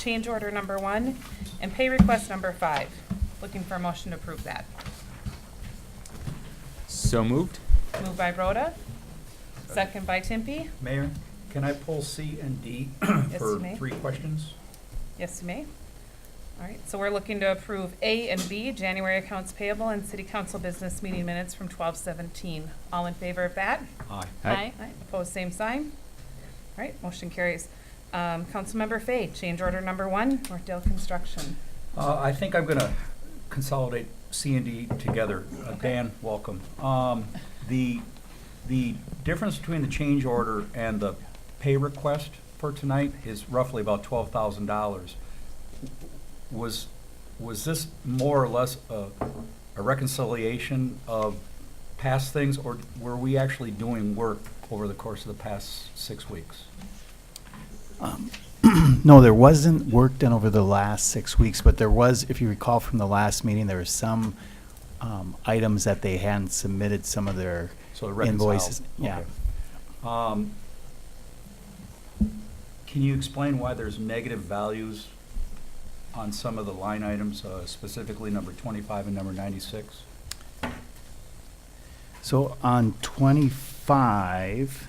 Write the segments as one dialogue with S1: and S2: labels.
S1: change order number 1 and pay request number 5. Looking for a motion to approve that.
S2: So moved.
S1: Moved by Rhoda, second by Timpy.
S3: Mayor, can I pull C and D
S1: Yes,
S3: for
S1: you may.
S3: 3 questions?
S1: Yes, you may. All right, so we're looking to approve A and B, January accounts payable and city council business meeting minutes from 12/17. All in favor of that?
S3: Aye.
S2: Aye.
S1: Aye. Opposed, same sign. All right, motion carries. Councilmember Fay, change order number 1, Northdale Construction.
S3: I think I'm going to consolidate C and D together.
S1: Okay.
S3: Dan, welcome. The difference between the change order and the pay request for tonight is roughly about $12,000. Was this more or less a reconciliation of past things, or were we actually doing work over the course of the past 6 weeks?
S4: No, there wasn't work done over the last 6 weeks, but there was, if you recall from the last meeting, there were some items that they hadn't submitted some of their
S3: So reconciled.
S4: invoices. Yeah.
S3: Okay. Can you explain why there's negative values on some of the line items, specifically number 25 and number 96?
S4: So on 25,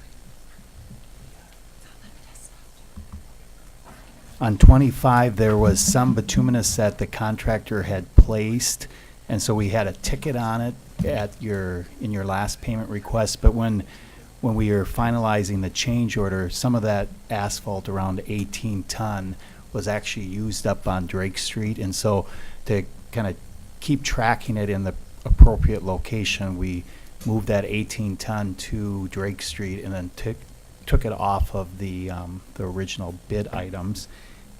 S4: there was some bituminous that the contractor had placed, and so we had a ticket on it in your last payment request. But when we were finalizing the change order, some of that asphalt, around 18 ton, was actually used up on Drake Street. And so to kind of keep tracking it in the appropriate location, we moved that 18 ton to Drake Street and then took it off of the original bid items.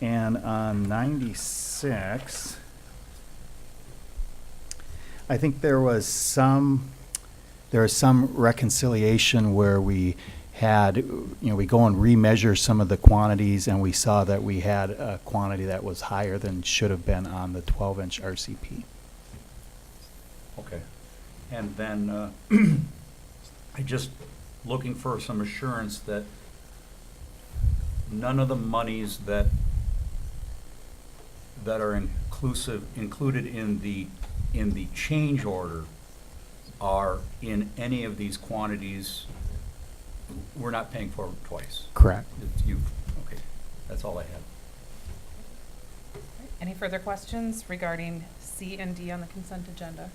S4: And on 96, I think there was some reconciliation where we had, we go and remeasure some of the quantities, and we saw that we had a quantity that was higher than should have been on the 12-inch RCP.
S3: Okay. And then I just looking for some assurance that none of the monies that are included in the change order are in any of these quantities. We're not paying for it twice.
S4: Correct.
S3: Okay, that's all I had.
S1: Any further questions regarding C and D on the consent agenda?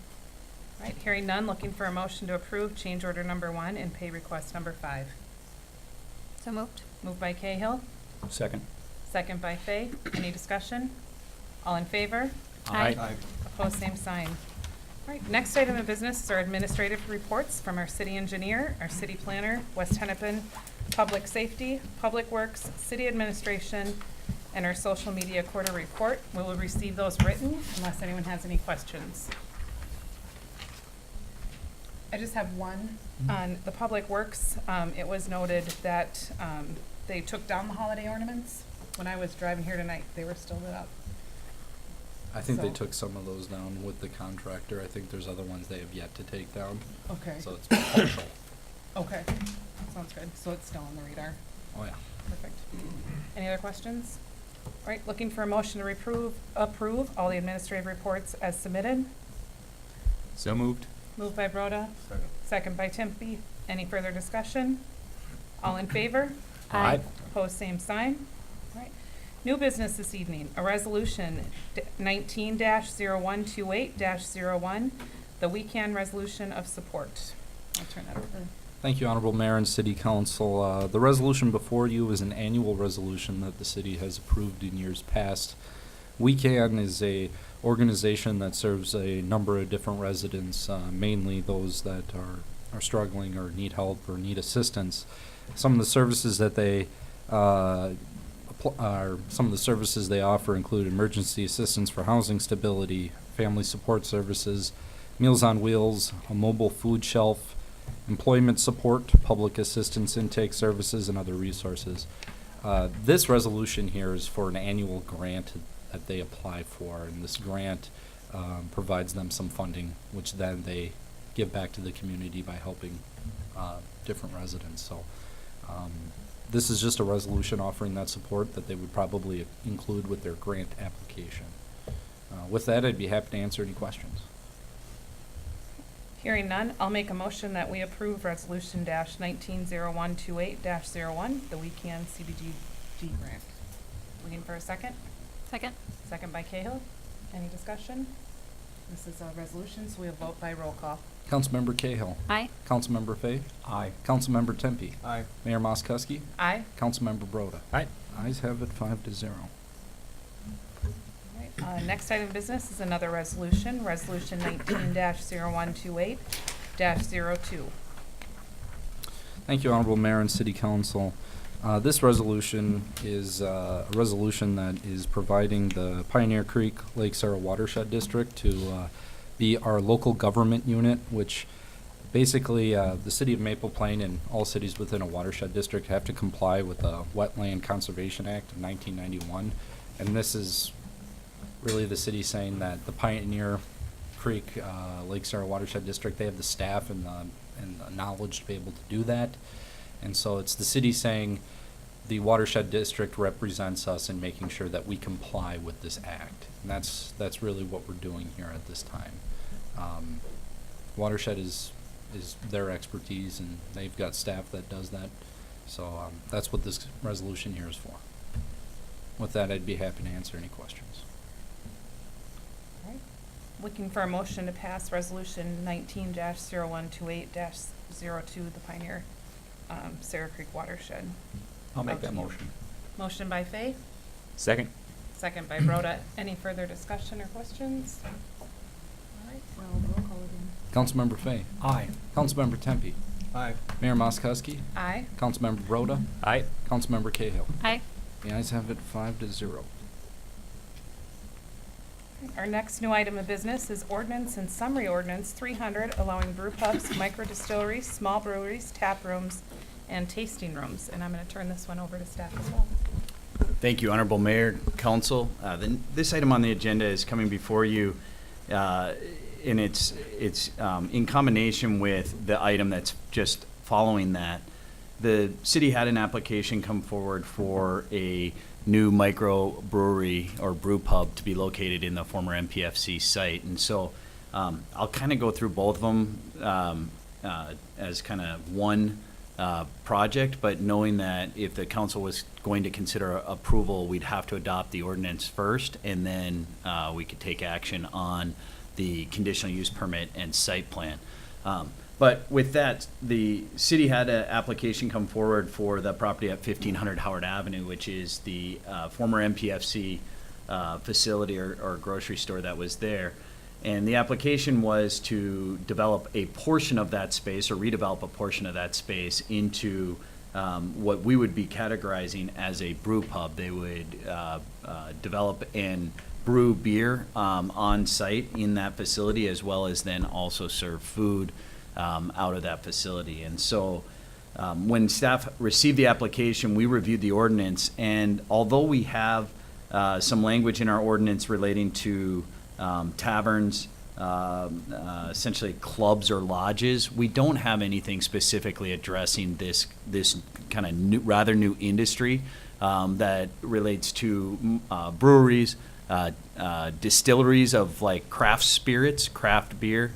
S1: All right, hearing none, looking for a motion to approve change order number 1 and pay request number 5.
S5: So moved.
S1: Moved by Cahill,
S3: Second.
S1: second by Fay. Any discussion? All in favor?
S5: Aye.
S1: Opposed, same sign. All right, next item of business is our administrative reports from our city engineer, our city planner, West Hennepin, Public Safety, Public Works, City Administration, and our social media quarter report. We will receive those written unless anyone has any questions. I just have one on the Public Works. It was noted that they took down the holiday ornaments. When I was driving here tonight, they were still lit up.
S6: I think they
S1: So-
S6: took some of those down with the contractor. I think there's other ones they have yet to take down,
S1: Okay,
S6: so it's partial.
S1: okay, sounds good. So it's still on the radar.
S6: Oh, yeah.
S1: Perfect. Any other questions? All right, looking for a motion to approve all the administrative reports as submitted.
S2: So moved.
S1: Moved by Broda, second by Timpy. Any further discussion? All in favor?
S5: Aye.
S1: Opposed, same sign. All right. New business this evening, a resolution 19-0128-01, the WECAN resolution of support. I'll turn that over.
S6: Thank you, Honorable Mayor and City Council. The resolution before you is an annual resolution that the city has approved in years past. WECAN is a organization that serves a number of different residents, mainly those that are struggling or need help or need assistance. Some of the services that they offer include emergency assistance for housing stability, family support services, Meals on Wheels, a mobile food shelf, employment support, public assistance intake services, and other resources. This resolution here is for an annual grant that they apply for, and this grant provides them some funding, which then they give back to the community by helping different residents. So This is just a resolution offering that support that they would probably include with their grant application. With that, I'd be happy to answer any questions.
S1: Hearing none, I'll make a motion that we approve Resolution dash 190128-01, the We Can CBGG grant. Looking for a second?
S5: Second.
S1: Second by Cahill. Any discussion? This is a resolution, so we'll vote by roll call.
S6: Councilmember Cahill.
S5: Aye.
S6: Councilmember Fay.
S3: Aye.
S6: Councilmember Tempe.
S5: Aye.
S6: Mayor Moskowski.
S1: Aye.
S6: Councilmember Broda.
S2: Aye.
S6: Ayes have it 5-0.
S1: Alright, next item of business is another resolution, Resolution 19-0128-02.
S6: Thank you, Honorable Mayor and City Council. This resolution is a resolution that is providing the Pioneer Creek Lake Sarah Watershed District to be our local government unit, which basically the city of Maple Plain and all cities within a watershed district have to comply with the Wetland Conservation Act of 1991. And this is really the city saying that the Pioneer Creek Lake Sarah Watershed District, they have the staff and the knowledge to be able to do that. And so it's the city saying the watershed district represents us in making sure that we comply with this act. And that's really what we're doing here at this time. Watershed is their expertise, and they've got staff that does that. So that's what this resolution here is for. With that, I'd be happy to answer any questions.
S1: Alright. Looking for a motion to pass Resolution 19-0128-02, the Pioneer Sarah Creek Watershed.
S3: I'll make that motion.
S1: Motion by Fay,
S2: Second.
S1: second by Broda. Any further discussion or questions? Alright, so roll call again.
S6: Councilmember Fay.
S3: Aye.
S6: Councilmember Tempe.
S5: Aye.
S6: Mayor Moskowski.
S1: Aye.
S6: Councilmember Broda.
S2: Aye.
S6: Councilmember Cahill.
S5: Aye.
S6: The ayes have it 5-0.
S1: Our next new item of business is ordinance and summary ordinance 300, allowing brew pubs, micro distilleries, small breweries, tap rooms, and tasting rooms. And I'm going to turn this one over to staff as well.
S7: Thank you, Honorable Mayor, Council. This item on the agenda is coming before you, and it's in combination with the item that's just following that. The city had an application come forward for a new micro brewery or brew pub to be located in the former MPFC site. And so I'll kind of go through both of them as kind of one project, but knowing that if the council was going to consider approval, we'd have to adopt the ordinance first, and then we could take action on the conditional use permit and site plan. But with that, the city had an application come forward for the property at 1500 Howard Avenue, which is the former MPFC facility or grocery store that was there. And the application was to develop a portion of that space or redevelop a portion of that space into what we would be categorizing as a brew pub. They would develop and brew beer on site in that facility, as well as then also serve food out of that facility. And so when staff received the application, we reviewed the ordinance, and although we have some language in our ordinance relating to taverns, essentially clubs or lodges, we don't have anything specifically addressing this kind of rather new industry that relates to breweries, distilleries of like craft spirits, craft beer.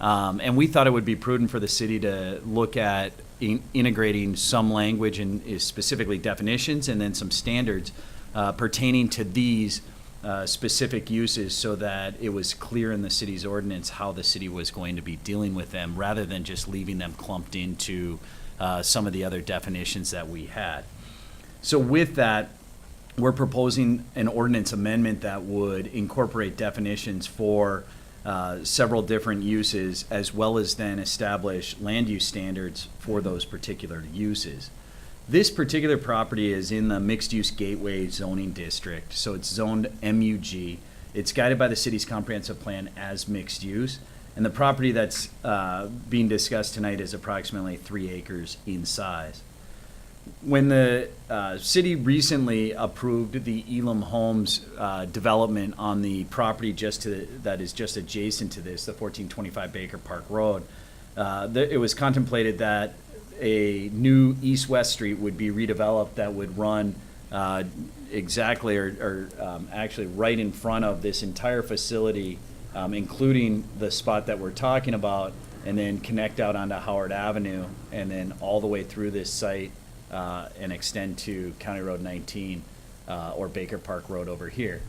S7: And we thought it would be prudent for the city to look at integrating some language and specifically definitions and then some standards pertaining to these specific uses, so that it was clear in the city's ordinance how the city was going to be dealing with them, rather than just leaving them clumped into some of the other definitions that we had. So with that, we're proposing an ordinance amendment that would incorporate definitions for several different uses, as well as then establish land use standards for those particular uses. This particular property is in the mixed-use gateway zoning district, so it's zoned MUG. It's guided by the city's comprehensive plan as mixed use, and the property that's being discussed tonight is approximately 3 acres in size. When the city recently approved the Elam Homes development on the property that is just adjacent to this, the 1425 Baker Park Road, it was contemplated that a new east-west street would be redeveloped that would run exactly actually right in front of this entire facility, including the spot that we're talking about, and then connect out onto Howard Avenue, and then all the way through this site and extend to County Road 19 or Baker Park Road over here.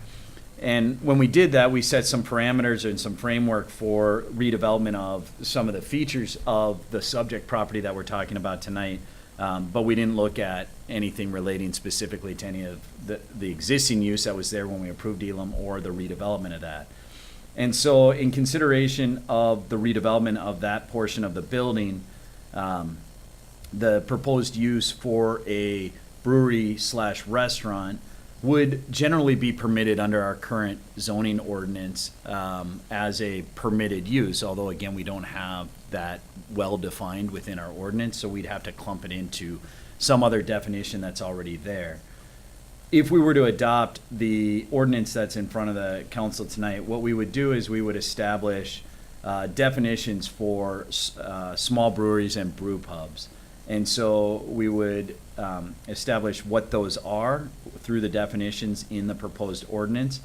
S7: And when we did that, we set some parameters and some framework for redevelopment of some of the features of the subject property that we're talking about tonight. But we didn't look at anything relating specifically to any of the existing use that was there when we approved Elam or the redevelopment of that. And so in consideration of the redevelopment of that portion of the building, the proposed use for a brewery/restaurant would generally be permitted under our current zoning ordinance as a permitted use, although again, we don't have that well-defined within our ordinance, so we'd have to clump it into some other definition that's already there. If we were to adopt the ordinance that's in front of the council tonight, what we would do is we would establish definitions for small breweries and brew pubs. And so we would establish what those are through the definitions in the proposed ordinance.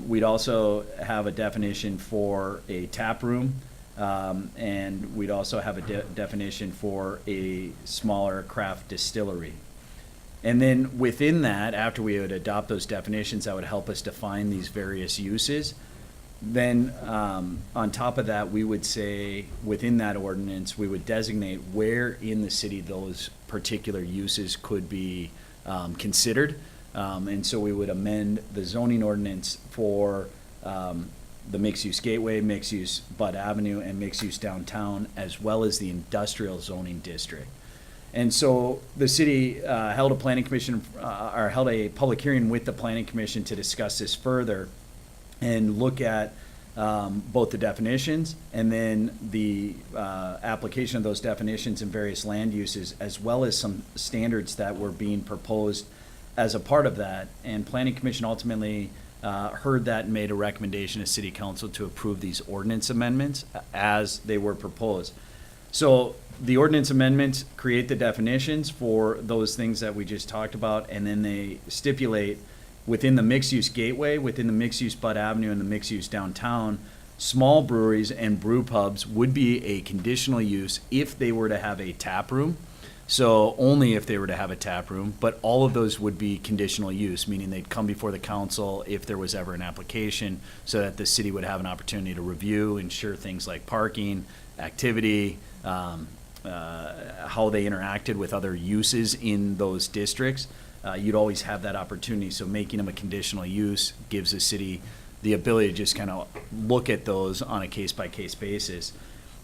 S7: We'd also have a definition for a tap room, and we'd also have a definition for a smaller craft distillery. And then within that, after we would adopt those definitions, that would help us define these various uses. Then on top of that, we would say within that ordinance, we would designate where in the city those particular uses could be considered. And so we would amend the zoning ordinance for the mixed-use gateway, mixed-use Bud Avenue, and mixed-use downtown, as well as the industrial zoning district. And so the city held a planning commission, or held a public hearing with the planning commission to discuss this further and look at both the definitions and then the application of those definitions in various land uses, as well as some standards that were being proposed as a part of that. And planning commission ultimately heard that and made a recommendation to city council to approve these ordinance amendments as they were proposed. So the ordinance amendments create the definitions for those things that we just talked about, and then they stipulate within the mixed-use gateway, within the mixed-use Bud Avenue and the mixed-use downtown, small breweries and brew pubs would be a conditional use if they were to have a tap room. So only if they were to have a tap room, but all of those would be conditional use, meaning they'd come before the council if there was ever an application, so that the city would have an opportunity to review, ensure things like parking, activity, how they interacted with other uses in those districts. You'd always have that opportunity, so making them a conditional use gives the city the ability to just kind of look at those on a case-by-case basis.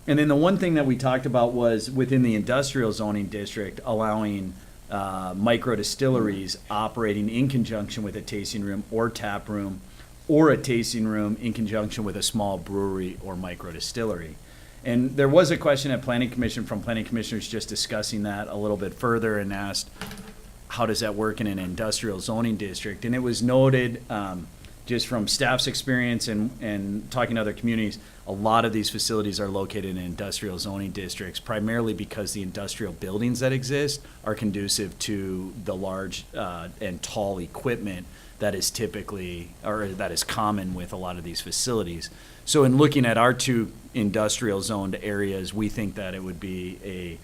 S7: And then the one thing that we talked about was within the industrial zoning district, allowing micro distilleries operating in conjunction with a tasting room or tap room, or a tasting room in conjunction with a small brewery or micro distillery. And there was a question at Planning Commission from planning commissioners just discussing that a little bit further and asked, how does that work in an industrial zoning district? And it was noted, just from staff's experience and talking to other communities, a lot of these facilities are located in industrial zoning districts, primarily because the industrial buildings that exist are conducive to the large and tall equipment that is typically, or that is common with a lot of these facilities. So in looking at our two industrial zoned areas, we think that it would be a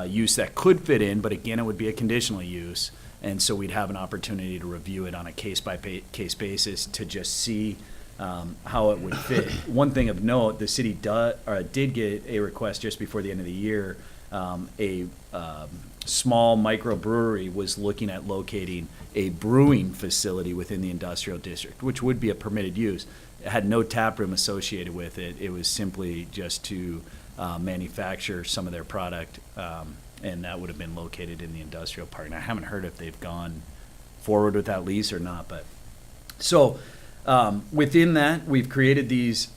S7: use that could fit in, but again, it would be a conditional use. And so we'd have an opportunity to review it on a case-by-case basis to just see how it would fit. One thing of note, the city did get a request just before the end of the year. A small microbrewery was looking at locating a brewing facility within the industrial district, which would be a permitted use. It had no tap room associated with it. It was simply just to manufacture some of their product, and that would have been located in the industrial park. And I haven't heard if they've gone forward with that lease or not, but so within that, we've created these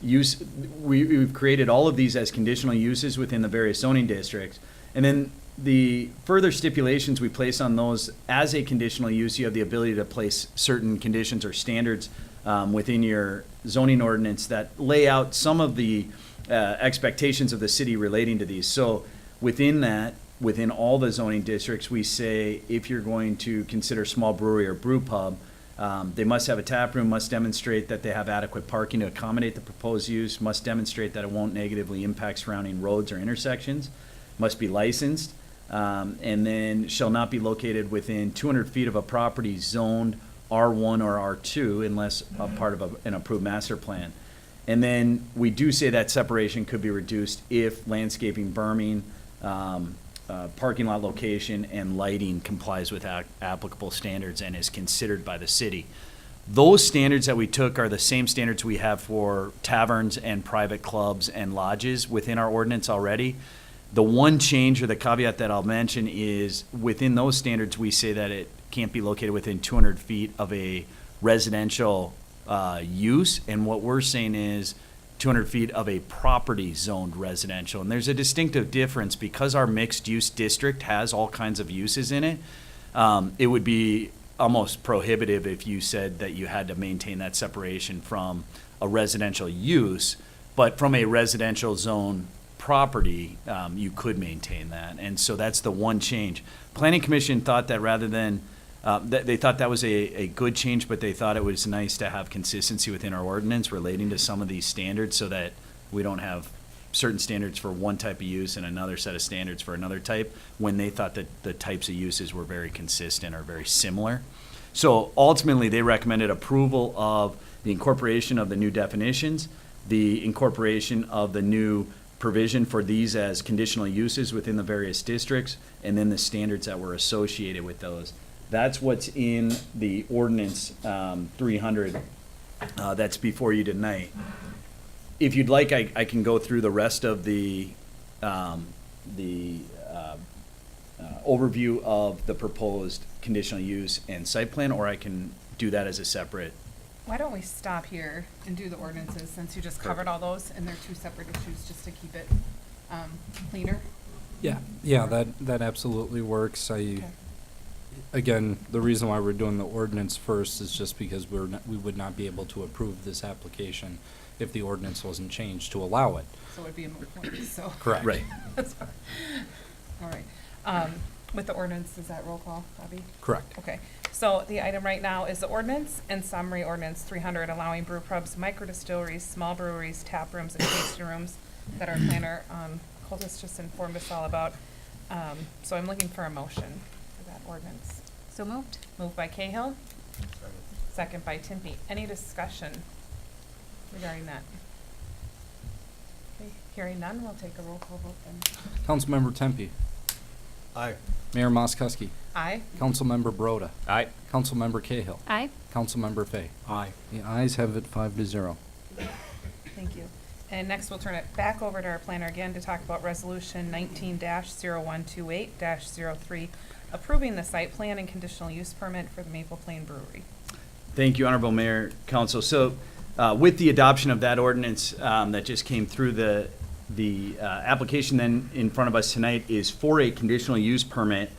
S7: we've created all of these as conditional uses within the various zoning districts, and then the further stipulations we place on those as a conditional use, you have the ability to place certain conditions or standards within your zoning ordinance that lay out some of the expectations of the city relating to these. So within that, within all the zoning districts, we say if you're going to consider small brewery or brew pub, they must have a tap room, must demonstrate that they have adequate parking to accommodate the proposed use, must demonstrate that it won't negatively impact surrounding roads or intersections, must be licensed, and then shall not be located within 200 feet of a property zoned R1 or R2 unless a part of an approved master plan. And then we do say that separation could be reduced if landscaping, berming, parking lot location, and lighting complies with applicable standards and is considered by the city. Those standards that we took are the same standards we have for taverns and private clubs and lodges within our ordinance already. The one change or the caveat that I'll mention is within those standards, we say that it can't be located within 200 feet of a residential use. And what we're saying is 200 feet of a property zoned residential. And there's a distinctive difference because our mixed use district has all kinds of uses in it. It would be almost prohibitive if you said that you had to maintain that separation from a residential use, but from a residential zone property, you could maintain that. And so that's the one change. Planning Commission thought that rather than, they thought that was a good change, but they thought it was nice to have consistency within our ordinance relating to some of these standards so that we don't have certain standards for one type of use and another set of standards for another type, when they thought that the types of uses were very consistent or very similar. So ultimately, they recommended approval of the incorporation of the new definitions, the incorporation of the new provision for these as conditional uses within the various districts, and then the standards that were associated with those. That's what's in the ordinance 300 that's before you tonight. If you'd like, I can go through the rest of the overview of the proposed conditional use and site plan, or I can do that as a separate.
S1: Why don't we stop here and do the ordinances, since you just covered all those, and they're two separate issues, just to keep it cleaner?
S6: Yeah, that absolutely works.
S1: Okay.
S6: Again, the reason why we're doing the ordinance first is just because we would not be able to approve this application if the ordinance wasn't changed to allow it.
S1: So it'd be a moot point, so.
S6: Correct.
S7: Right.
S1: That's fine. All right. With the ordinance, is that roll call, Bobby?
S6: Correct.
S1: Okay, so the item right now is the ordinance and summary ordinance 300, allowing brew pubs, micro distilleries, small breweries, tap rooms, and tasting rooms that our planner, Coltis just informed us all about. So I'm looking for a motion for that ordinance.
S5: So moved.
S1: Moved by Cahill. Second by Timpey. Any discussion regarding that? Okay, hearing none, we'll take a roll call vote then.
S6: Councilmember Tempe.
S5: Aye.
S6: Mayor Moskowski.
S1: Aye.
S6: Councilmember Broda.
S2: Aye.
S6: Councilmember Cahill.
S5: Aye.
S6: Councilmember Fay.
S3: Aye.
S6: The ayes have it 5-0.
S1: Thank you. And next, we'll turn it back over to our planner again to talk about Resolution 19-0128-03, approving the site plan and conditional use permit for the Maple Plain Brewery.
S7: Thank you, Honorable Mayor, Council. So with the adoption of that ordinance that just came through, the application then in front of us tonight is for a conditional use permit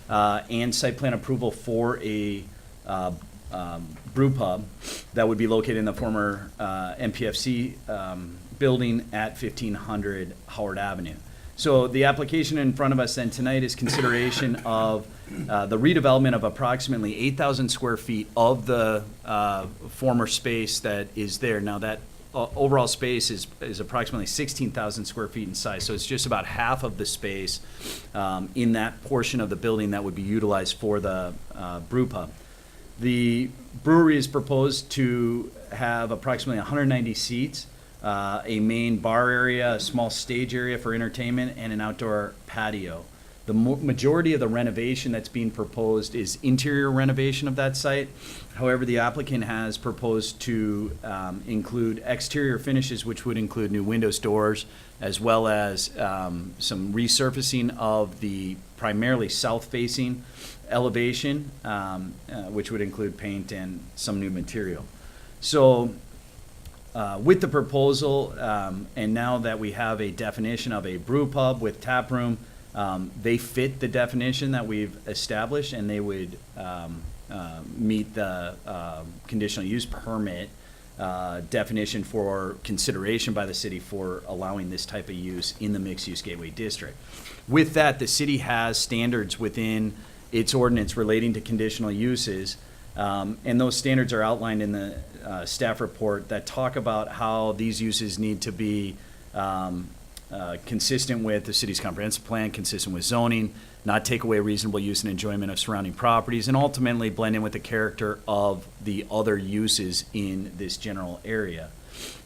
S7: and site plan approval for a brew pub that would be located in the former MPFC building at 1500 Howard Avenue. So the application in front of us then tonight is consideration of the redevelopment of approximately 8,000 square feet of the former space that is there. Now that overall space is approximately 16,000 square feet in size. So it's just about half of the space in that portion of the building that would be utilized for the brew pub. The brewery is proposed to have approximately 190 seats, a main bar area, a small stage area for entertainment, and an outdoor patio. The majority of the renovation that's being proposed is interior renovation of that site. However, the applicant has proposed to include exterior finishes, which would include new windows, doors, as well as some resurfacing of the primarily south-facing elevation, which would include paint and some new material. So with the proposal, and now that we have a definition of a brew pub with tap room, they fit the definition that we've established, and they would meet the conditional use permit definition for consideration by the city for allowing this type of use in the mixed-use gateway district. With that, the city has standards within its ordinance relating to conditional uses, and those standards are outlined in the staff report that talk about how these uses need to be consistent with the city's comprehensive plan, consistent with zoning, not take away reasonable use and enjoyment of surrounding properties, and ultimately blend in with the character of the other uses in this general area.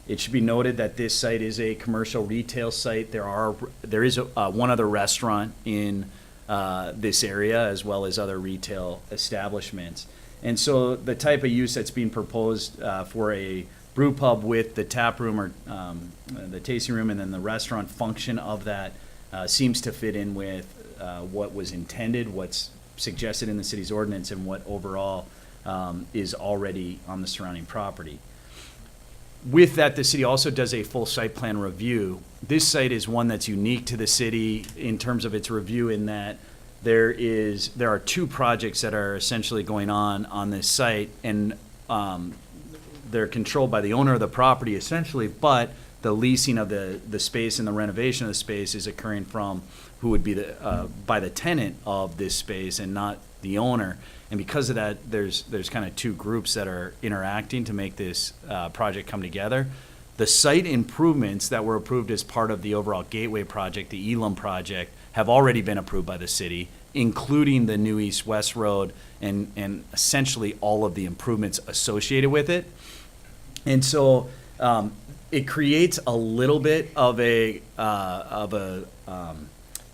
S7: It should be noted that this site is a commercial retail site. There is one other restaurant in this area, as well as other retail establishments. And so the type of use that's being proposed for a brew pub with the tap room or the tasting room and then the restaurant function of that seems to fit in with what was intended, what's suggested in the city's ordinance, and what overall is already on the surrounding property. With that, the city also does a full site plan review. This site is one that's unique to the city in terms of its review, in that there are two projects that are essentially going on this site, and they're controlled by the owner of the property essentially, but the leasing of the space and the renovation of the space is occurring from who would be by the tenant of this space and not the owner. And because of that, there's kind of two groups that are interacting to make this project come together. The site improvements that were approved as part of the overall Gateway project, the Elam project, have already been approved by the city, including the new east-west road and essentially all of the improvements associated with it. And so it creates a little bit of a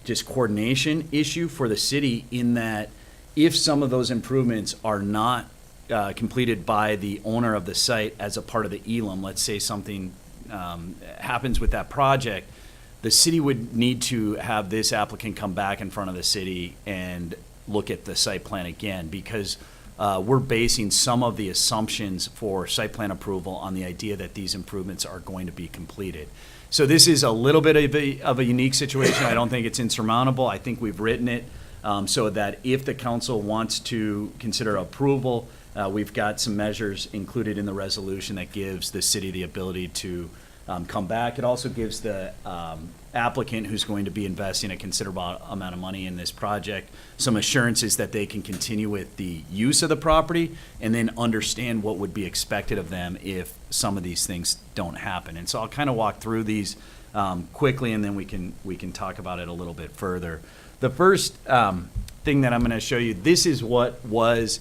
S7: just coordination issue for the city, in that if some of those improvements are not completed by the owner of the site as a part of the Elam, let's say something happens with that project, the city would need to have this applicant come back in front of the city and look at the site plan again, because we're basing some of the assumptions for site plan approval on the idea that these improvements are going to be completed. So this is a little bit of a unique situation. I don't think it's insurmountable. I think we've written it so that if the council wants to consider approval, we've got some measures included in the resolution that gives the city the ability to come back. It also gives the applicant who's going to be investing a considerable amount of money in this project some assurances that they can continue with the use of the property, and then understand what would be expected of them if some of these things don't happen. And so I'll kind of walk through these quickly, and then we can talk about it a little bit further. The first thing that I'm going to show you, this is what was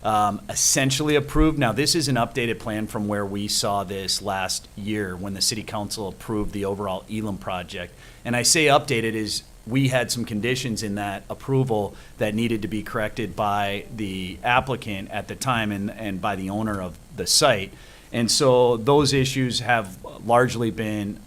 S7: essentially approved. Now, this is an updated plan from where we saw this last year when the city council approved the overall Elam project. And I say updated is we had some conditions in that approval that needed to be corrected by the applicant at the time and by the owner of the site. And so those issues have largely been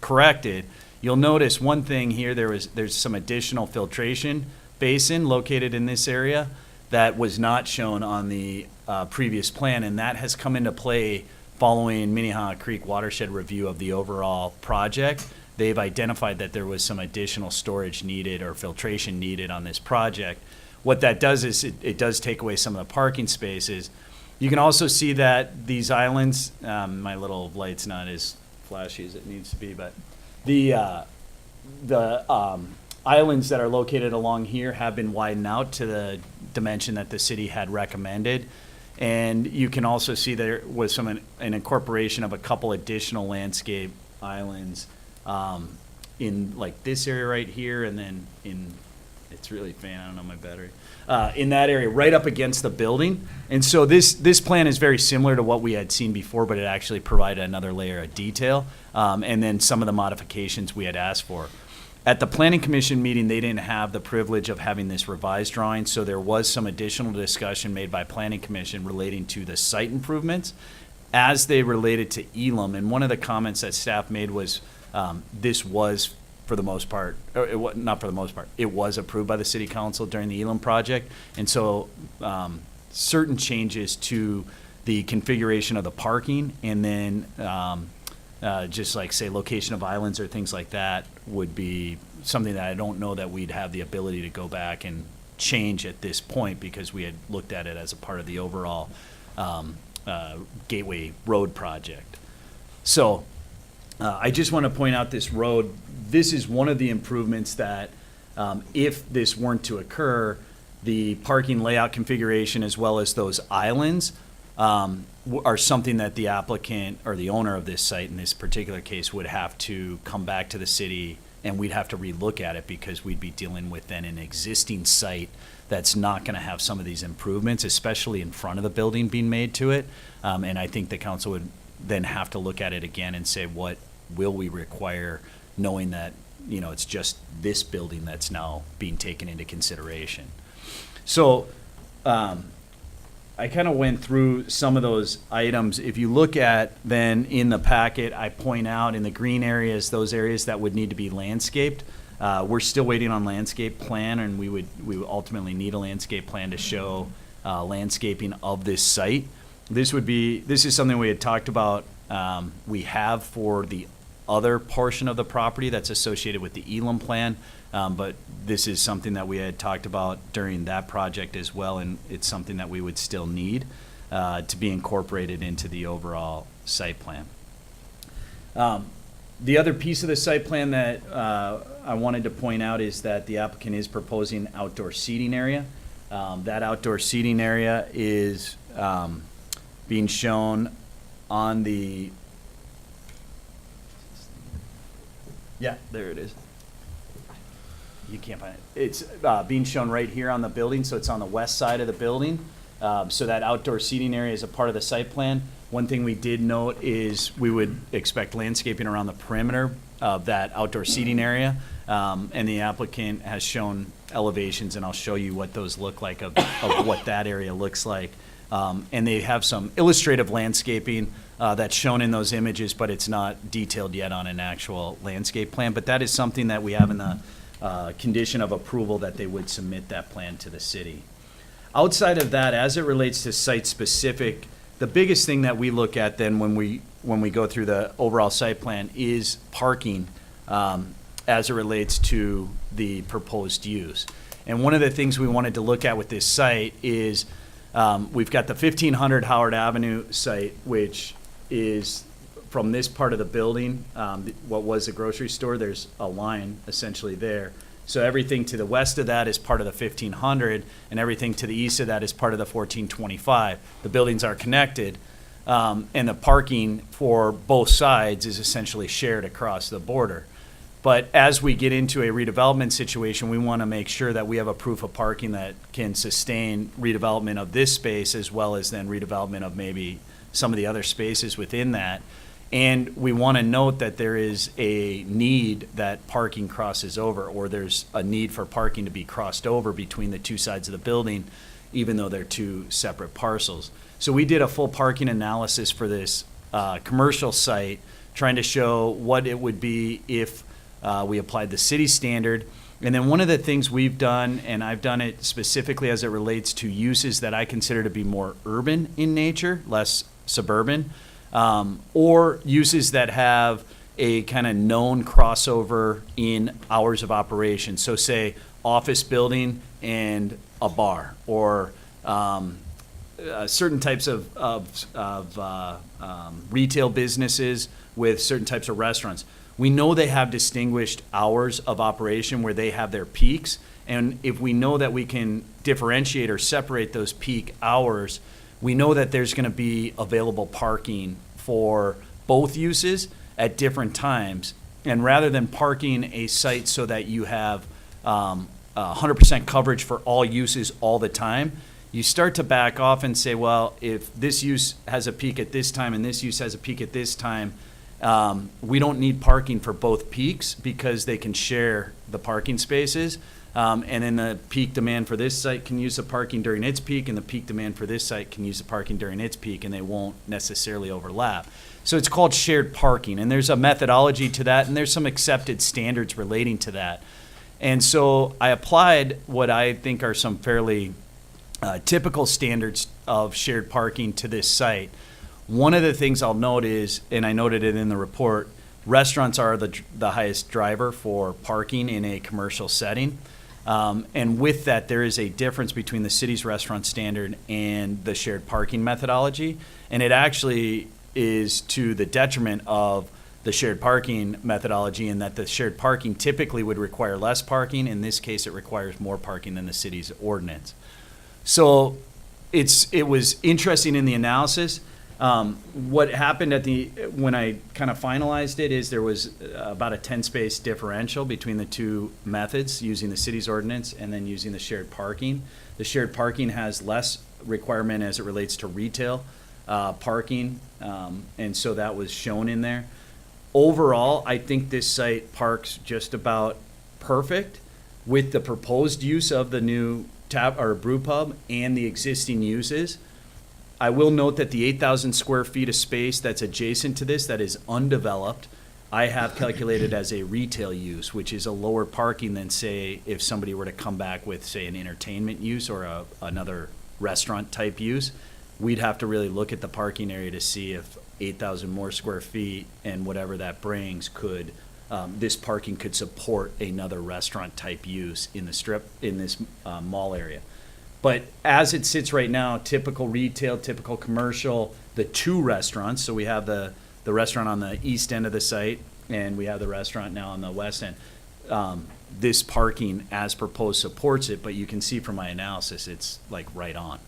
S7: corrected. You'll notice one thing here, there's some additional filtration basin located in this area that was not shown on the previous plan, and that has come into play following Minnehaha Creek watershed review of the overall project. They've identified that there was some additional storage needed or filtration needed on this project. What that does is it does take away some of the parking spaces. You can also see that these islands, my little light's not as flashy as it needs to be, but the islands that are located along here have been widened out to the dimension that the city had recommended. And you can also see there was an incorporation of a couple additional landscape islands in like this area right here, and then it's really faint, I don't know my battery, in that area right up against the building. And so this plan is very similar to what we had seen before, but it actually provided another layer of detail, and then some of the modifications we had asked for. At the Planning Commission meeting, they didn't have the privilege of having this revised drawing, so there was some additional discussion made by Planning Commission relating to the site improvements as they related to Elam. And one of the comments that staff made was this was, for the most part, or not for the most part, it was approved by the City Council during the Elam project. And so certain changes to the configuration of the parking, and then just like, say, location of islands or things like that would be something that I don't know that we'd have the ability to go back and change at this point, because we had looked at it as a part of the overall Gateway Road project. So I just want to point out this road. This is one of the improvements that, if this weren't to occur, the parking layout configuration as well as those islands are something that the applicant or the owner of this site in this particular case would have to come back to the city, and we'd have to relook at it because we'd be dealing with then an existing site that's not going to have some of these improvements, especially in front of the building being made to it. And I think the council would then have to look at it again and say, what will we require, knowing that, you know, it's just this building that's now being taken into consideration. So I kind of went through some of those items. If you look at then in the packet, I point out in the green areas, those areas that would need to be landscaped. We're still waiting on landscape plan, and we would ultimately need a landscape plan to show landscaping of this site. This is something we had talked about. We have for the other portion of the property that's associated with the Elam plan, but this is something that we had talked about during that project as well, and it's something that we would still need to be incorporated into the overall site plan. The other piece of the site plan that I wanted to point out is that the applicant is proposing outdoor seating area. That outdoor seating area is being shown on the, yeah, there it is. You can't find it. It's being shown right here on the building, so it's on the west side of the building. So that outdoor seating area is a part of the site plan. One thing we did note is we would expect landscaping around the perimeter of that outdoor seating area. And the applicant has shown elevations, and I'll show you what those look like of what that area looks like. And they have some illustrative landscaping that's shown in those images, but it's not detailed yet on an actual landscape plan. But that is something that we have in the condition of approval, that they would submit that plan to the city. Outside of that, as it relates to site-specific, the biggest thing that we look at then when we go through the overall site plan is parking as it relates to the proposed use. And one of the things we wanted to look at with this site is we've got the 1500 Howard Avenue site, which is from this part of the building, what was the grocery store. There's a line essentially there. So everything to the west of that is part of the 1500, and everything to the east of that is part of the 1425. The buildings are connected, and the parking for both sides is essentially shared across the border. But as we get into a redevelopment situation, we want to make sure that we have a proof of parking that can sustain redevelopment of this space, as well as then redevelopment of maybe some of the other spaces within that. And we want to note that there is a need that parking crosses over, or there's a need for parking to be crossed over between the two sides of the building, even though they're two separate parcels. So we did a full parking analysis for this commercial site, trying to show what it would be if we applied the city standard. And then one of the things we've done, and I've done it specifically as it relates to uses that I consider to be more urban in nature, less suburban, or uses that have a kind of known crossover in hours of operation. So say office building and a bar, or certain types of retail businesses with certain types of restaurants. We know they have distinguished hours of operation where they have their peaks. And if we know that we can differentiate or separate those peak hours, we know that there's going to be available parking for both uses at different times. And rather than parking a site so that you have 100% coverage for all uses all the time, you start to back off and say, well, if this use has a peak at this time and this use has a peak at this time, we don't need parking for both peaks because they can share the parking spaces. And then the peak demand for this site can use the parking during its peak, and the peak demand for this site can use the parking during its peak, and they won't necessarily overlap. So it's called shared parking, and there's a methodology to that, and there's some accepted standards relating to that. And so I applied what I think are some fairly typical standards of shared parking to this site. One of the things I'll note is, and I noted it in the report, restaurants are the highest driver for parking in a commercial setting. And with that, there is a difference between the city's restaurant standard and the shared parking methodology. And it actually is to the detriment of the shared parking methodology, in that the shared parking typically would require less parking. In this case, it requires more parking than the city's ordinance. So it was interesting in the analysis. What happened when I kind of finalized it is there was about a 10-space differential between the two methods, using the city's ordinance and then using the shared parking. The shared parking has less requirement as it relates to retail parking, and so that was shown in there. Overall, I think this site parks just about perfect with the proposed use of the new brew pub and the existing uses. I will note that the 8,000 square feet of space that's adjacent to this, that is undeveloped, I have calculated as a retail use, which is a lower parking than, say, if somebody were to come back with, say, an entertainment use or another restaurant type use. We'd have to really look at the parking area to see if 8,000 more square feet and whatever that brings this parking could support another restaurant type use in this mall area. But as it sits right now, typical retail, typical commercial, the two restaurants, so we have the restaurant on the east end of the site, and we have the restaurant now on the west end. This parking as proposed supports it, but you can see from my analysis, it's like right on.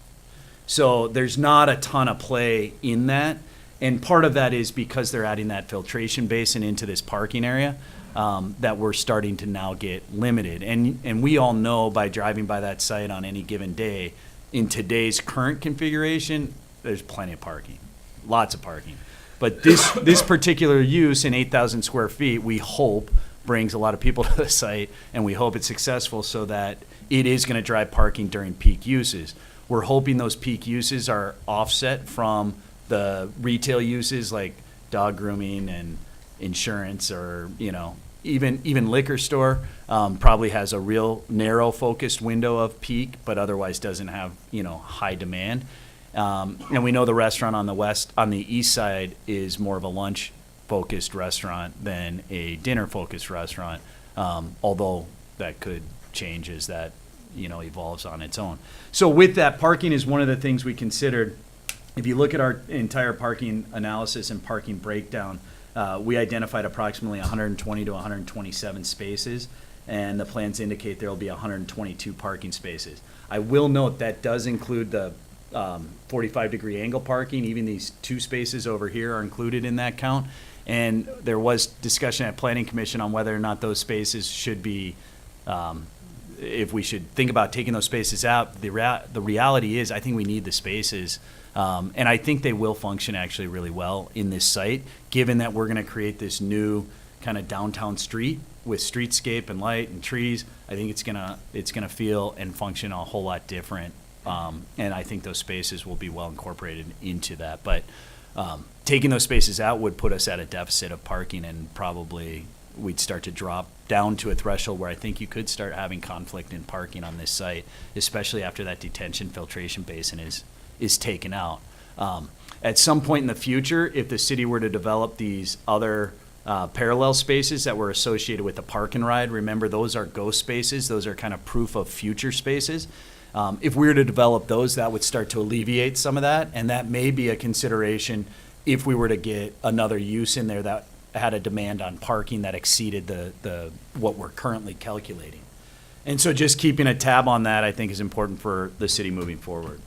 S7: So there's not a ton of play in that. And part of that is because they're adding that filtration basin into this parking area, that we're starting to now get limited. And we all know by driving by that site on any given day, in today's current configuration, there's plenty of parking, lots of parking. But this particular use in 8,000 square feet, we hope brings a lot of people to the site, and we hope it's successful so that it is going to drive parking during peak uses. We're hoping those peak uses are offset from the retail uses like dog grooming and insurance, or even liquor store probably has a real narrow focused window of peak, but otherwise doesn't have high demand. And we know the restaurant on the east side is more of a lunch focused restaurant than a dinner focused restaurant, although that could change as that evolves on its own. So with that, parking is one of the things we considered. If you look at our entire parking analysis and parking breakdown, we identified approximately 120 to 127 spaces, and the plans indicate there will be 122 parking spaces. I will note that does include the 45-degree angle parking. Even these two spaces over here are included in that count. And there was discussion at Planning Commission on whether or not those spaces should be, if we should think about taking those spaces out. The reality is, I think we need the spaces. And I think they will function actually really well in this site, given that we're going to create this new kind of downtown street with streetscape and light and trees. I think it's gonna feel and function a whole lot different. And I think those spaces will be well incorporated into that. But taking those spaces out would put us at a deficit of parking, and probably we'd start to drop down to a threshold where I think you could start having conflict in parking on this site, especially after that detention filtration basin is taken out. At some point in the future, if the city were to develop these other parallel spaces that were associated with the park and ride, remember those are ghost spaces, those are kind of proof of future spaces. If we were to develop those, that would start to alleviate some of that, and that may be a consideration if we were to get another use in there that had a demand on parking that exceeded the what we're currently calculating. And so just keeping a tab on that, I think, is important for the city moving forward.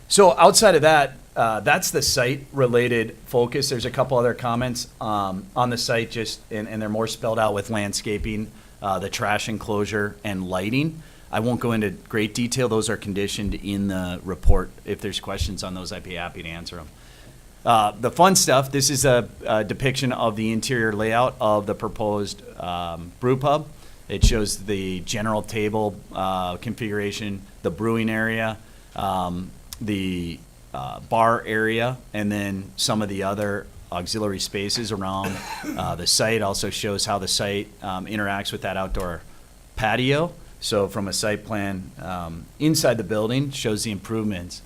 S7: So outside of that, that's the site-related focus. There's a couple other comments on the site, and they're more spelled out with landscaping, the trash enclosure, and lighting. I won't go into great detail. Those are conditioned in the report. If there's questions on those, I'd be happy to answer them. The fun stuff, this is a depiction of the interior layout of the proposed brew pub. It shows the general table configuration, the brewing area, the bar area, and then some of the other auxiliary spaces around the site. Also shows how the site interacts with that outdoor patio. So from a site plan inside the building, shows the improvements.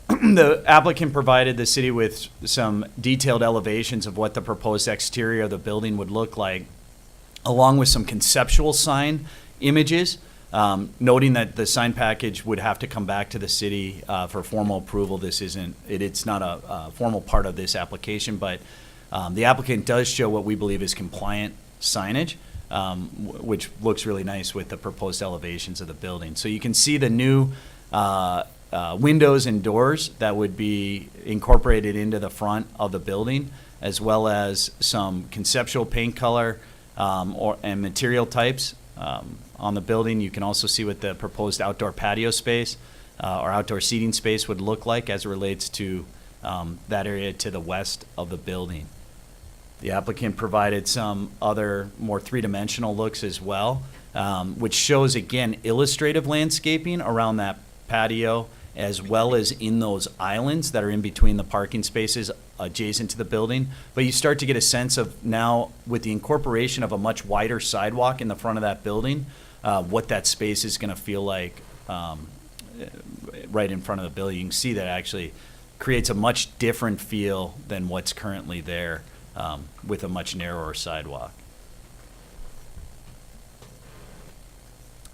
S7: The applicant provided the city with some detailed elevations of what the proposed exterior of the building would look like along with some conceptual sign images, noting that the sign package would have to come back to the city for formal approval. It's not a formal part of this application, but the applicant does show what we believe is compliant signage, which looks really nice with the proposed elevations of the building. So you can see the new windows and doors that would be incorporated into the front of the building, as well as some conceptual paint color and material types on the building. You can also see what the proposed outdoor patio space or outdoor seating space would look like as it relates to that area to the west of the building. The applicant provided some other more three-dimensional looks as well, which shows, again, illustrative landscaping around that patio, as well as in those islands that are in between the parking spaces adjacent to the building. But you start to get a sense of now, with the incorporation of a much wider sidewalk in the front of that building, what that space is going to feel like right in front of the building. You can see that actually creates a much different feel than what's currently there with a much narrower sidewalk.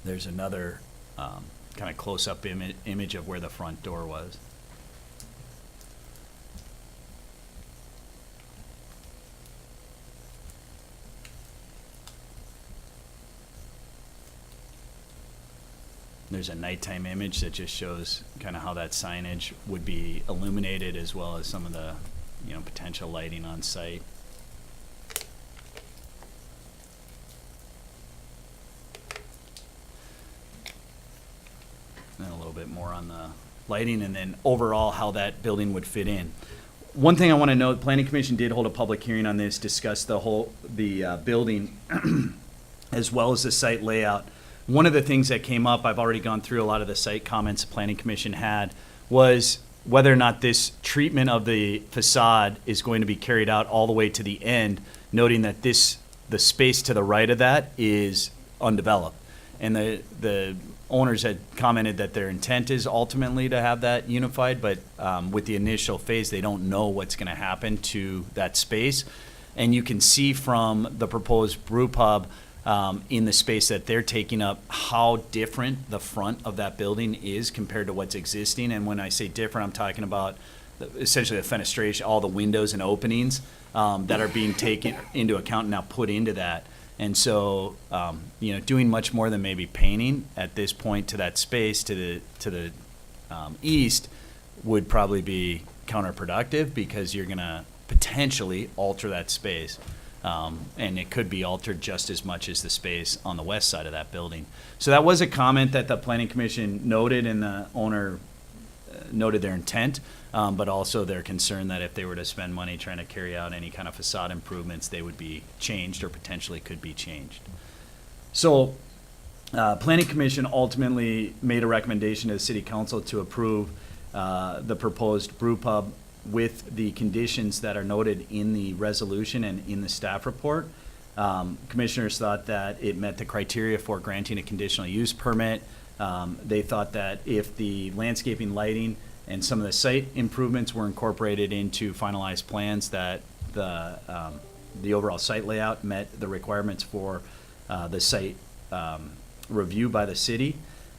S7: There's another kind of close-up image of where the front door was. There's a nighttime image that just shows kind of how that signage would be illuminated, as well as some of the, potential lighting on site. And a little bit more on the lighting, and then overall how that building would fit in. One thing I want to note, Planning Commission did hold a public hearing on this, discuss the building as well as the site layout. One of the things that came up, I've already gone through a lot of the site comments the Planning Commission had, was whether or not this treatment of the facade is going to be carried out all the way to the end, noting that the space to the right of that is undeveloped. And the owners had commented that their intent is ultimately to have that unified, but with the initial phase, they don't know what's going to happen to that space. And you can see from the proposed brew pub in the space that they're taking up how different the front of that building is compared to what's existing. And when I say different, I'm talking about essentially the fenestration, all the windows and openings that are being taken into account and now put into that. And so, doing much more than maybe painting at this point to that space to the east would probably be counterproductive, because you're going to potentially alter that space. And it could be altered just as much as the space on the west side of that building. So that was a comment that the Planning Commission noted, and the owner noted their intent, but also their concern that if they were to spend money trying to carry out any kind of facade improvements, they would be changed or potentially could be changed. So Planning Commission ultimately made a recommendation to the City Council to approve the proposed brew pub with the conditions that are noted in the resolution and in the staff report. Commissioners thought that it met the criteria for granting a conditional use permit. They thought that if the landscaping, lighting, and some of the site improvements were incorporated into finalized plans, that the overall site layout met the requirements for the site review by the city.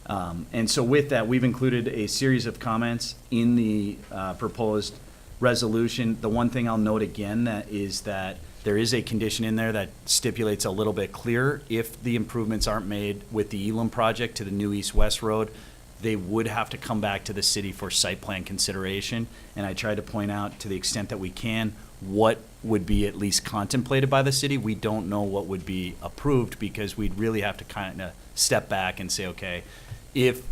S7: And so with that, we've included a series of comments in the proposed resolution. The one thing I'll note again that is that there is a condition in there that stipulates a little bit clearer, if the improvements aren't made with the Elam project to the new east-west road, they would have to come back to the city for site plan consideration. And I tried to point out, to the extent that we can, what would be at least contemplated by the city. We don't know what would be approved, because we'd really have to kind of step back and say, okay, if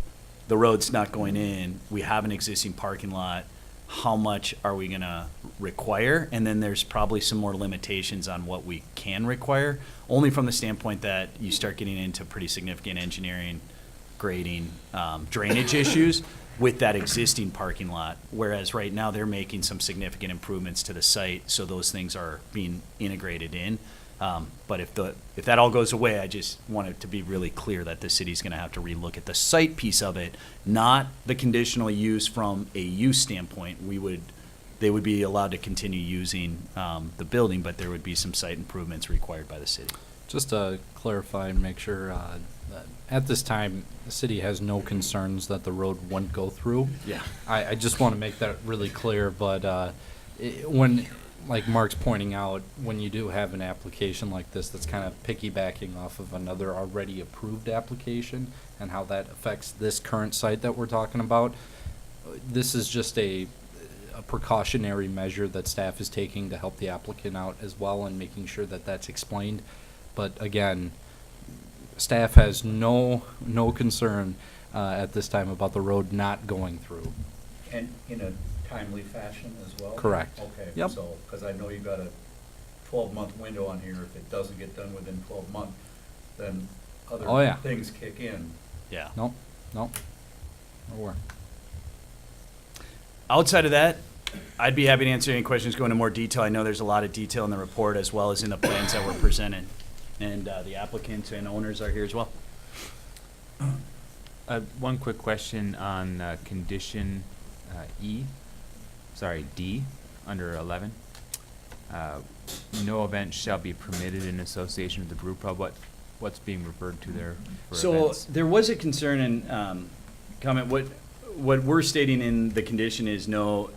S7: the road's not going in, we have an existing parking lot, how much are we gonna require? And then there's probably some more limitations on what we can require, only from the standpoint that you start getting into pretty significant engineering, grading, drainage issues with that existing parking lot. Whereas right now, they're making some significant improvements to the site, so those things are being integrated in. But if that all goes away, I just want it to be really clear that the city's gonna have to relook at the site piece of it, not the conditional use from a use standpoint. They would be allowed to continue using the building, but there would be some site improvements required by the city.
S6: Just to clarify and make sure, that at this time, the city has no concerns that the road wouldn't go through.
S7: Yeah.
S6: I just want to make that really clear, but when, like Mark's pointing out, when you do have an application like this that's kind of piggybacking off of another already approved application and how that affects this current site that we're talking about, this is just a precautionary measure that staff is taking to help the applicant out as well and making sure that that's explained. But again, staff has no concern at this time about the road not going through.
S3: And in a timely fashion as well?
S6: Correct.
S3: Okay.
S6: Yep.
S3: So, because I know you've got a 12-month window on here. If it doesn't get done within 12 months, then
S6: Oh, yeah.
S3: other things kick in.
S7: Yeah.
S6: Nope. We're aware.
S7: Outside of that, I'd be happy to answer any questions, go into more detail. I know there's a lot of detail in the report as well as in the plans that were presented. And the applicants and owners are here as well.
S2: One quick question on condition D, under 11. No event shall be permitted in association with the brew pub. What's being referred to there for
S7: So
S2: events?
S7: there was a concern and comment, what we're stating in the condition is no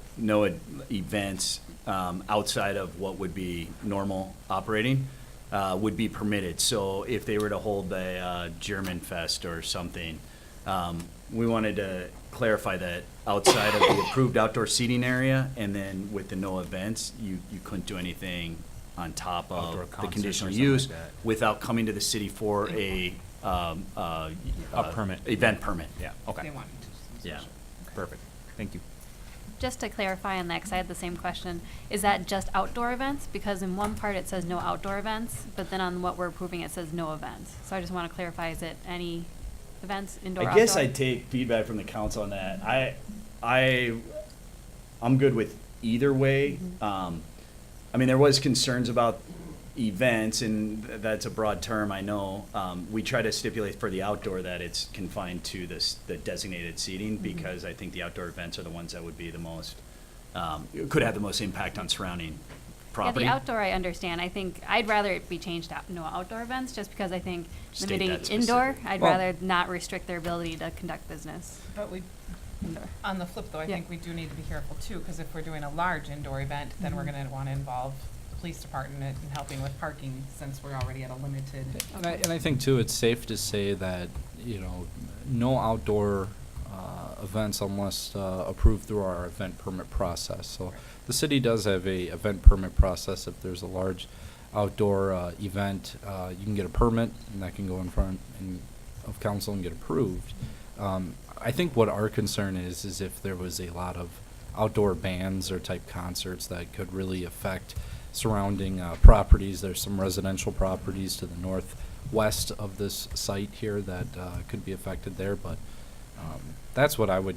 S7: events outside of what would be normal operating would be permitted. So if they were to hold a German Fest or something, we wanted to clarify that outside of the approved outdoor seating area, and then with the no events, you couldn't do anything on top
S2: Outdoor
S7: of the
S2: concerts or
S7: conditional
S2: something
S7: use
S2: like that.
S7: without coming to the city for a
S2: permit.
S7: event permit.
S2: Yeah, okay.
S1: They want to.
S7: Yeah.
S2: Perfect. Thank you.
S5: Just to clarify on that, because I had the same question, is that just outdoor events? Because in one part it says no outdoor events, but then on what we're approving it says no events. So I just want to clarify, is it any events, indoor,
S7: I
S5: outdoor?
S7: guess I'd take feedback from the council on that. I'm good with either way. I mean, there was concerns about events, and that's a broad term, I know. We try to stipulate for the outdoor that it's confined to the designated seating, because I think the outdoor events are the ones that would be the most, could have the most impact on surrounding property.
S5: Yeah, the outdoor I understand. I think I'd rather it be changed to no outdoor events, just because I think
S7: State
S5: limiting
S7: that
S5: indoor,
S7: specific.
S5: I'd
S6: Well-
S5: rather not restrict their ability to conduct business
S1: But we,
S5: indoor.
S1: on the flip though, I
S5: Yeah.
S1: think we do need to be careful too, because if we're doing a large indoor event, then we're gonna wanna involve the police department in helping with parking, since we're already at a limited.
S6: And I think too, it's safe to say that, no outdoor events unless approved through our event permit process. So the city does have a event permit process. If there's a large outdoor event, you can get a permit, and that can go in front of council and get approved. I think what our concern is if there was a lot of outdoor bands or type concerts that could really affect surrounding properties. There's some residential properties to the northwest of this site here that could be affected there, but that's what I would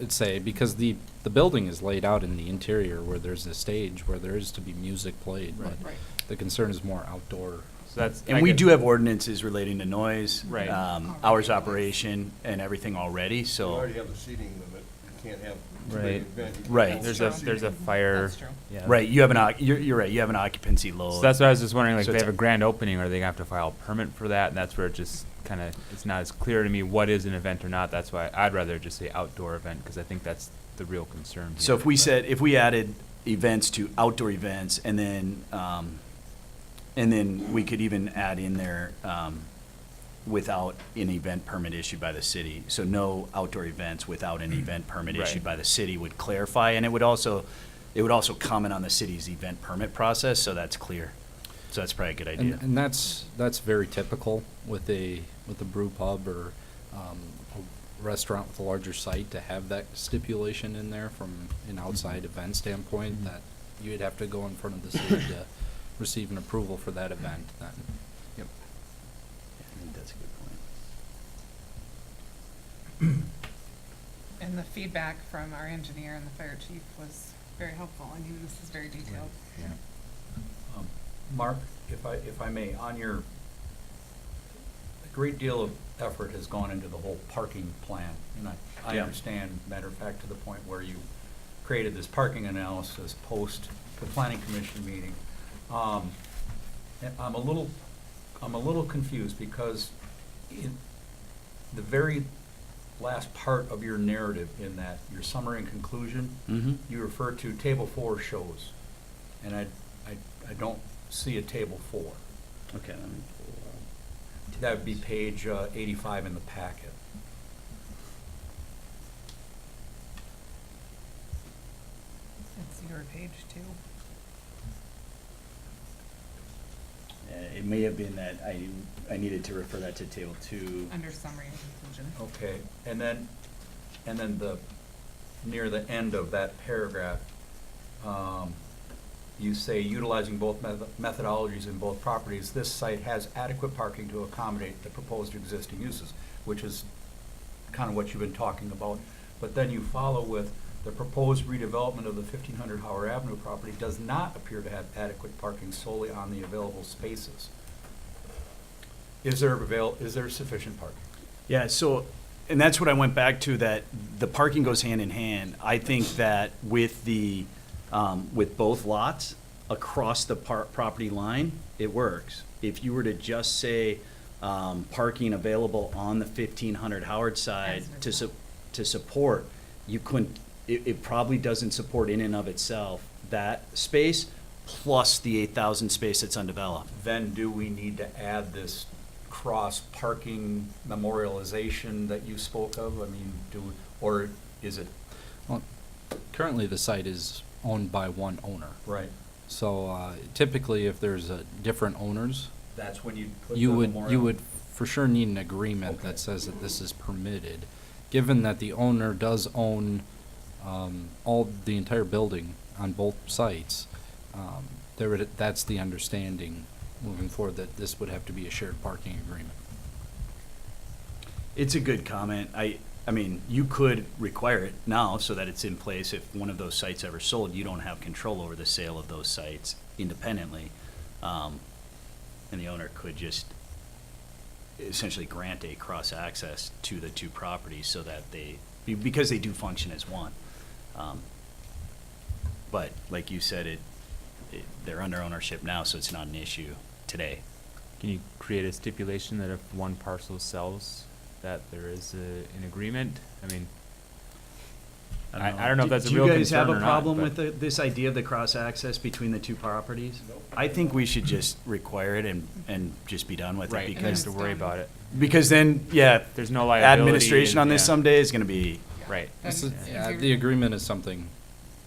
S6: say, because the building is laid out in the interior where there's a stage where there is to be music played, but
S1: Right.
S6: the concern is more outdoor.
S2: So that's.
S7: And we do have ordinances relating to noise,
S2: Right.
S7: Hours of operation, and everything already,
S8: You
S7: so.
S8: already have the seating limit, you can't have too
S2: Right.
S8: big an event. You can
S7: Right.
S8: have
S2: There's
S1: true.
S2: a fire.
S1: That's true.
S2: Yeah.
S7: Right, you have you're right, you have an occupancy load.
S2: So that's what I was just wondering, like,
S7: So
S2: if they
S7: it's
S2: have a grand opening, are they gonna have to file a permit for that? And that's where it just kinda, it's not as clear to me what is an event or not. That's why I'd rather just say outdoor event, because I think that's the real concern here.
S7: So if we
S2: But-
S7: said, if we added events to outdoor events, and then we could even add in there, without an event permit issued by the city. So no outdoor events without an event permit
S2: Right.
S7: issued by the city would clarify, and it would also comment on the city's event permit process, so that's clear. So that's probably a good idea.
S6: And that's very typical with a brew pub or a restaurant with a larger site, to have that stipulation in there from an outside event standpoint, that you'd have to go in front of the city to receive an approval for that event then. Yep.
S7: I think that's a good point.
S1: And the feedback from our engineer and the fire chief was very helpful. I mean, this is very detailed.
S2: Yeah.
S3: Mark, if I may, on a great deal of effort has gone into the whole parking plan. And I
S7: Yeah.
S3: understand, matter of fact, to the point where you created this parking analysis post the planning commission meeting. And I'm a little I'm a little confused because in the very last part of your narrative in that, your summary and conclusion,
S7: Mm-hmm.
S3: you refer to table 4 shows. And I don't see a table 4.
S7: Okay, let me pull up.
S3: That would be page 85 in the packet.
S1: It's your page too.
S7: It may have been that I needed to refer that to table 2.
S1: Under summary and conclusion.
S3: Okay, and then the, near the end of that paragraph, you say utilizing both methodologies in both properties, this site has adequate parking to accommodate the proposed existing uses, which is kind of what you've been talking about. But then you follow with, the proposed redevelopment of the 1500 Howard Avenue property does not appear to have adequate parking solely on the available spaces. Is there sufficient parking?
S7: Yeah, so, and that's what I went back to, that the parking goes hand in hand. I think that with the, with both lots across the property line, it works. If you were to just say, parking available on the 1500 Howard side to support, you couldn't, it probably doesn't support in and of itself that space plus the 8,000 space that's undeveloped.
S3: Then do we need to add this cross-parking memorialization that you spoke of? I mean, or is it,
S6: Well, currently, the site is owned by one owner.
S3: right,
S6: So typically, if there's different owners,
S3: that's when you put the
S6: you
S3: memorial?
S6: would for sure need an agreement
S3: Okay.
S6: that says that this is permitted. Given that the owner does own all the entire building on both sites, that's the understanding moving forward, that this would have to be a shared parking agreement.
S7: It's a good comment. I mean, you could require it now so that it's in place. If one of those sites ever sold, you don't have control over the sale of those sites independently. And the owner could just essentially grant a cross-access to the two properties so that because they do function as one. But like you said, they're under ownership now, so it's not an issue today.
S2: Can you create a stipulation that if one parcel sells, that there is an agreement? I mean, I don't know if that's a real
S7: Do you guys have
S2: concern
S7: a
S2: or not,
S7: problem
S2: but-
S7: with this idea of the cross-access between the two properties? I think we should just require it and just be done with it,
S2: right, and
S7: because,
S2: to worry about it.
S7: because then, yeah,
S2: There's no liability.
S7: administration on
S2: and-
S7: this
S2: yeah.
S7: someday is gonna be,
S2: Right.
S6: This is-
S1: Yeah.
S6: the agreement is something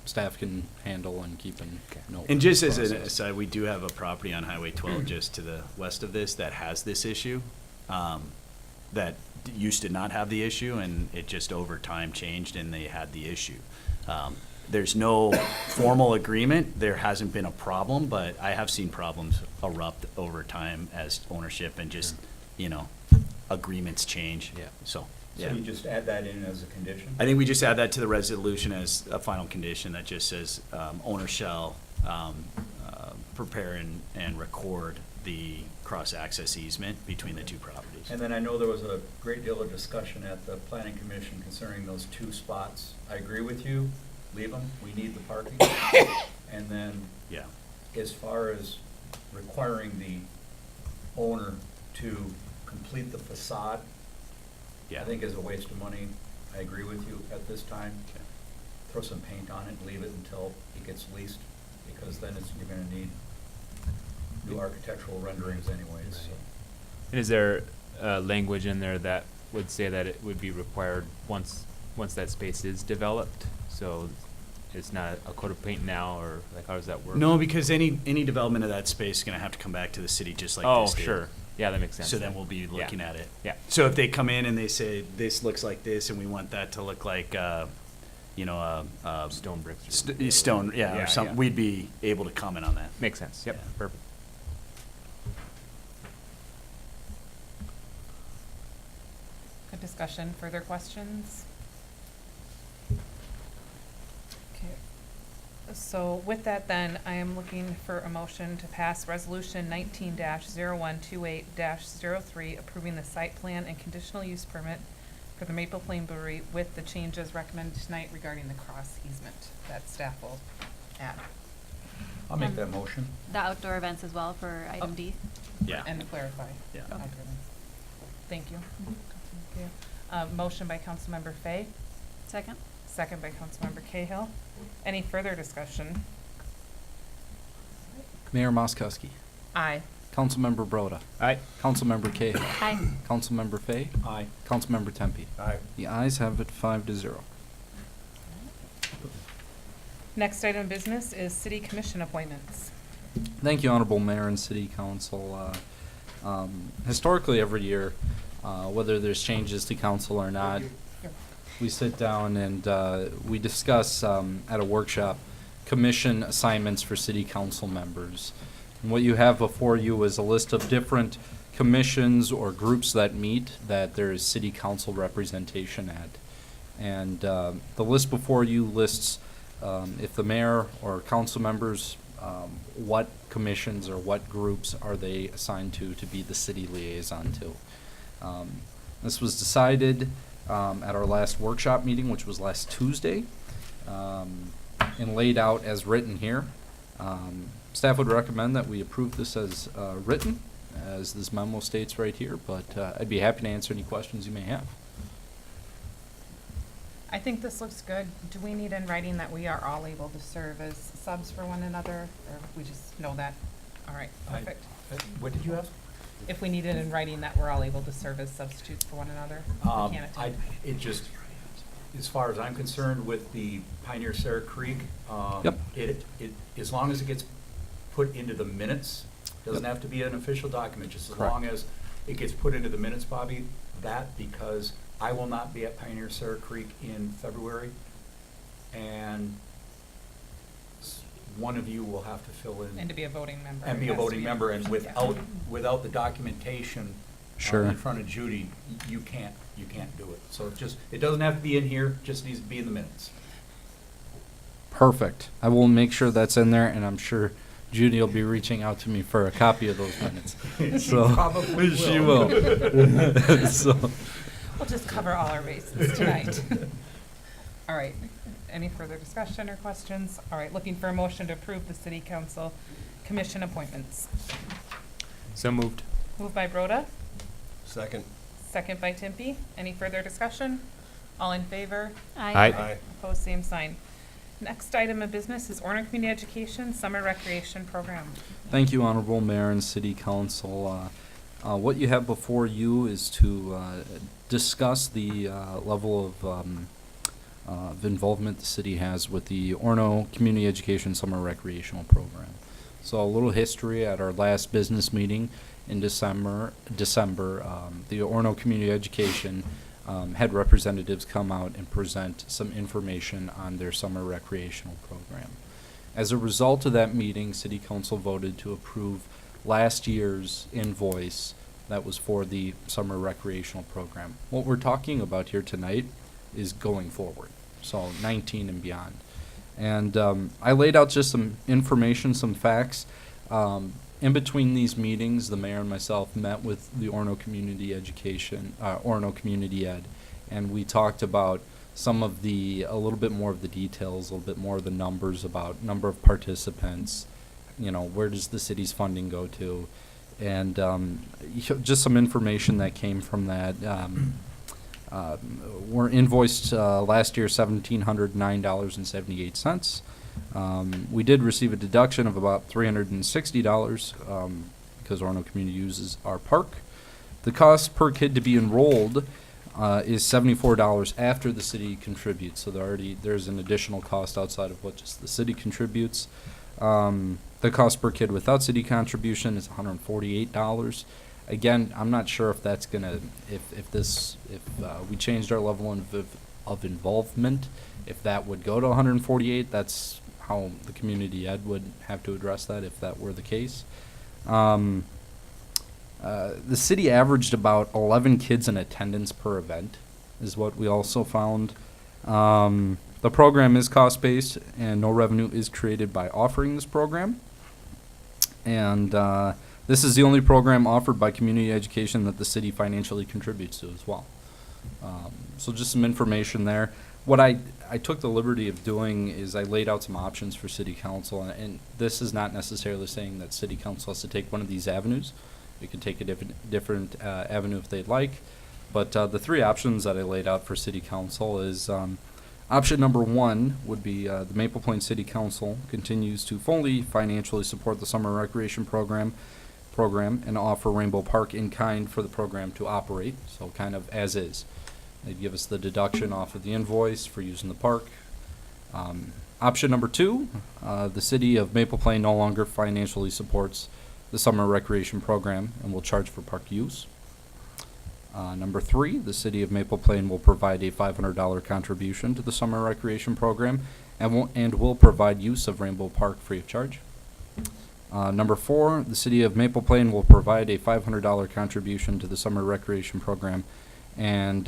S6: staff can handle and keep in note.
S7: and just as an
S6: process.
S7: aside, we do have a property on Highway 12 just to the west of this that has this issue, that used to not have the issue, and it just over time changed and they had the issue. There's no formal agreement, there hasn't been a problem, but I have seen problems erupt over time as ownership and just, agreements change.
S2: Yeah.
S7: So,
S3: So
S7: yeah.
S3: you just add that in as a condition?
S7: I think we just add that to the resolution as a final condition that just says, owner shall, prepare and record the cross-access easement between the two properties.
S3: And then I know there was a great deal of discussion at the planning commission concerning those 2 spots. I agree with you, leave them, we need the parking. And then
S7: Yeah.
S3: as far as requiring the owner to complete the facade,
S7: Yeah.
S3: I think is a waste of money. I agree with you at this time. Throw some paint on it and leave it until it gets leased, because then you're gonna need new architectural renderings anyways, so.
S2: And is there language in there that would say that it would be required once that space is developed? So it's not a coat of paint now, or like how does that work?
S7: No, because any development of that space is gonna have to come back to the city just like
S2: Oh,
S7: this did.
S2: sure. Yeah, that makes sense.
S7: So then we'll be looking at it.
S2: Yeah.
S7: So if they come in and they say, this looks like this, and we want that to look like,
S2: Stone bricks. or-
S7: stone, yeah,
S2: Yeah,
S7: or something,
S2: yeah.
S7: we'd be able to comment on that.
S2: Makes sense. Yep.
S7: Yeah.
S2: Perfect.
S1: Good discussion. Further questions? Okay. So with that then, I am looking for a motion to pass resolution 19-0128-03, approving the site plan and conditional use permit for the Maple Flame Brewery with the changes recommended tonight regarding the cross easement that staff will add.
S3: I'll make that motion.
S5: The outdoor events as well for item
S1: Oh.
S5: D?
S7: Yeah.
S1: And to clarify.
S7: Yeah.
S1: outdoor events. Thank you. Thank you. Motion by Councilmember Fay,
S5: Second?
S1: second by Councilmember Cahill. Any further discussion?
S6: Mayor Moskowski.
S1: Aye.
S6: Councilmember Broda.
S2: Aye.
S6: Councilmember Cahill.
S5: Aye.
S6: Councilmember Fay.
S3: Aye.
S6: Councilmember Tempe.
S3: Aye.
S6: The ayes have it 5-0.
S1: Next item of business is city commission appointments.
S6: Thank you, Honorable Mayor and City Council. Historically, every year, whether there's changes to council or not, we sit down and we discuss at a workshop commission assignments for city council members. And what you have before you is a list of different commissions or groups that meet that there is city council representation at. And the list before you lists if the mayor or council members, what commissions or what groups are they assigned to be the city liaison to. This was decided at our last workshop meeting, which was last Tuesday, and laid out as written here. Staff would recommend that we approve this as written, as this memo states right here, but I'd be happy to answer any questions you may have.
S1: I think this looks good. Do we need in writing that we are all able to serve as subs for one another, or we just know that? All right,
S3: I-
S1: perfect.
S3: What did you ask?
S1: If we needed in writing that we're all able to serve as substitutes for one another, we can't attend.
S3: It just, as far as I'm concerned with the Pioneer Sarah Creek,
S6: Yep.
S3: it, as long as it gets put into the minutes, doesn't
S6: Yep.
S3: have to be an official document, just as
S6: Correct.
S3: long as it gets put into the minutes, Bobby, because I will not be at Pioneer Sarah Creek in February, and one of you will have to fill in.
S1: And to be a voting member.
S3: And be
S1: it
S3: a
S1: has to
S3: voting member, and
S1: yeah.
S3: without the documentation
S6: Sure.
S3: in front of Judy, you can't do it. So it doesn't have to be in here, just needs to be in the minutes.
S6: Perfect. I will make sure that's in there, and I'm sure Judy will be reaching out to me for a copy of those minutes. So
S3: probably
S6: she
S3: will.
S6: will. So,
S1: We'll just cover all our bases tonight. All right, any further discussion or questions? All right, looking for a motion to approve the city council commission appointments.
S2: So moved.
S1: Moved by Broda,
S8: Second.
S1: second by Timpy. Any further discussion? All in favor?
S2: Aye.
S1: Opposed, same sign. Next item of business is Orno Community Education Summer Recreation Program.
S6: thank you, Honorable Mayor and City Council. What you have before you is to discuss the level of involvement the city has with the Orno Community Education Summer Recreational Program. So a little history: at our last business meeting in December, the Orno Community Education had representatives come out and present some information on their summer recreational program. As a result of that meeting, City Council voted to approve last year's invoice that was for the summer recreational program. What we're talking about here tonight is going forward, so 19 and beyond. And I laid out just some information, some facts. In between these meetings, the mayor and myself met with the Orno Community Education, Orno Community Ed, and we talked about some of a little bit more of the details, a little bit more of the numbers about number of participants, where does the city's funding go to, and just some information that came from that. We're invoiced last year $1,709.78. We did receive a deduction of about $360 because Orno Community uses our park. The cost per kid to be enrolled is $74 after the city contributes. So there's an additional cost outside of what just the city contributes. The cost per kid without city contribution is $148. Again, I'm not sure if that's gonna if we changed our level of involvement, if that would go to 148. That's how the community ed would have to address that if that were the case. The city averaged about 11 kids in attendance per event, is what we also found. The program is cost-based, and no revenue is created by offering this program. And this is the only program offered by community education that the city financially contributes to as well. So just some information there. what I took the liberty of doing is I laid out some options for city council, and this is not necessarily saying that city council has to take one of these avenues. We could take a different avenue if they'd like. But the three options that I laid out for city council is option number one would be the Maple Plain City Council continues to fully financially support the summer recreation program and offer Rainbow Park in kind for the program to operate, so kind of as is. They'd give us the deduction off of the invoice for using the park. Option number two, the city of Maple Plain no longer financially supports the summer recreation program and will charge for park use. Number three, the city of Maple Plain will provide a $500 contribution to the summer recreation program and will provide use of Rainbow Park free of charge. Number four, the city of Maple Plain will provide a $500 contribution to the summer recreation program and